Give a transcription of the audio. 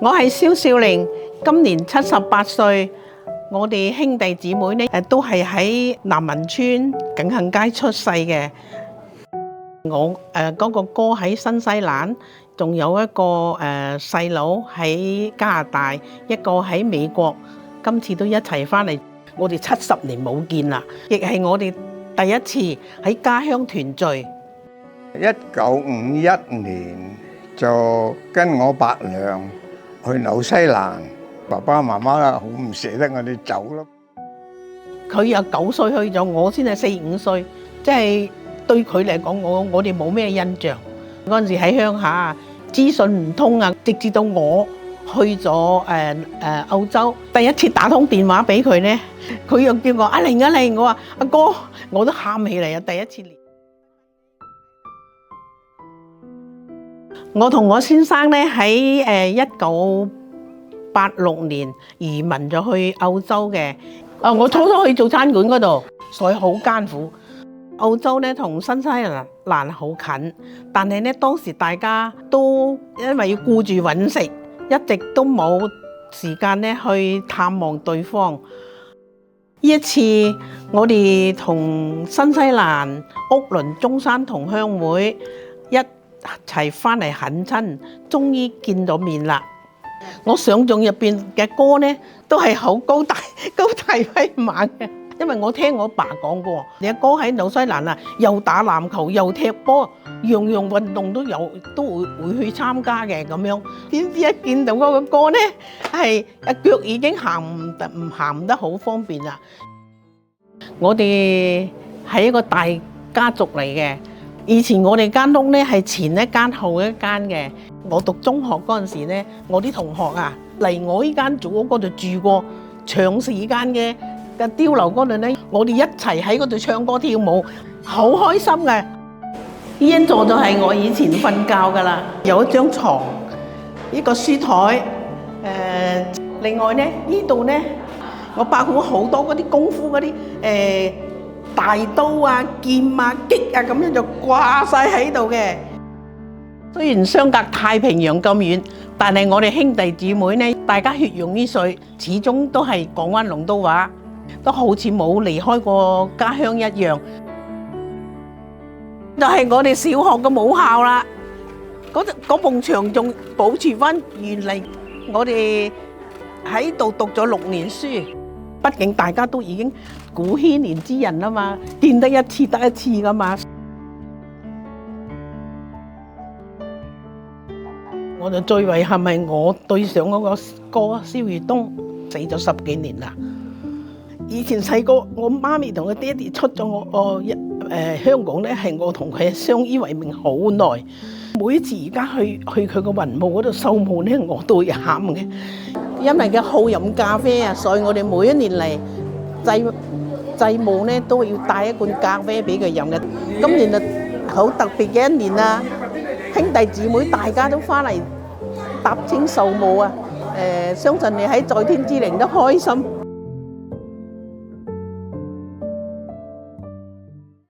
我係蕭少玲，今年78歲。我哋兄弟姊妹呢，都係喺南文村景幸街出世嘅。我嗰個哥喺新西蘭，仲有一個細佬喺加拿大，一個喺美國。今次都一齊翻嚟，我哋70年冇見啦，亦係我哋第一次喺家鄉團聚。1951年就跟我伯娘去紐西蘭，爸爸媽媽啦好唔捨得我哋走咯。佢有9歲去咗，我先係4、5歲，即係對佢嚟講，我哋冇咩印象。嗰陣時喺鄉下，資訊唔通啊，直至到我去咗澳洲，第一次打通電話俾佢呢，佢又叫我阿玲阿玲，我話阿哥，我都喊起嚟啊！第一次嚟。我同我先生咧喺1986年移民咗去澳洲嘅。我初初去做餐館嗰度，所以好艱苦。澳洲咧同新西蘭好近，但係咧當時大家都因為要顧住揾食，一直都冇時間咧去探望對方。呢一次我哋同新西蘭屋崙中山同鄉會一齊翻嚟懇親，終於見到面啦！我想象入邊嘅哥呢，都係好高大威猛嘅，因為我聽我爸講過，你阿哥喺紐西蘭啊，又打籃球又踢波，樣樣運動都有，都會去參加嘅咁樣。點知一見到嗰個哥呢，係腳已經行得好方便啦。我哋係一個大家族嚟嘅。以前我哋間屋咧係前一間後一間嘅。我讀中學嗰陣時咧，我啲同學啊嚟我依間祖屋嗰度住過長時間嘅碉樓嗰度咧，我哋一齊喺嗰度唱歌跳舞，好開心嘅。呢張座就係我以前瞓覺噶啦，有一張床，呢個書台，另外咧呢度咧，我包括好多嗰啲功夫嗰啲大刀啊、劍啊、戟啊咁樣就掛晒喺度嘅。雖然相隔太平洋咁遠，但係我哋兄弟姊妹呢，大家血濃於水，始終都係講返龍都話，都好似冇離開過家鄉一樣。就係我哋小學嘅母校啦，嗰埲牆仲保持返原嚟我哋喺度讀咗6年書。畢竟大家都已經古稀年之人啦嘛，見得一次得一次噶嘛。我就最遺憾係我對上嗰個哥蕭月東死咗10幾年啦。以前細個我媽咪同佢爹哋出咗香港咧，係我同佢相依為命好耐。每一次而家去佢個墳墓嗰度掃墓咧，我都會喊嘅。因為佢好飲咖啡啊，所以我哋每一年嚟祭墓咧都要帶一罐咖啡俾佢飲嘅。今年就好特別嘅一年啦，兄弟姊妹大家都翻嚟踏青掃墓啊！相信你喺在天之靈都開心。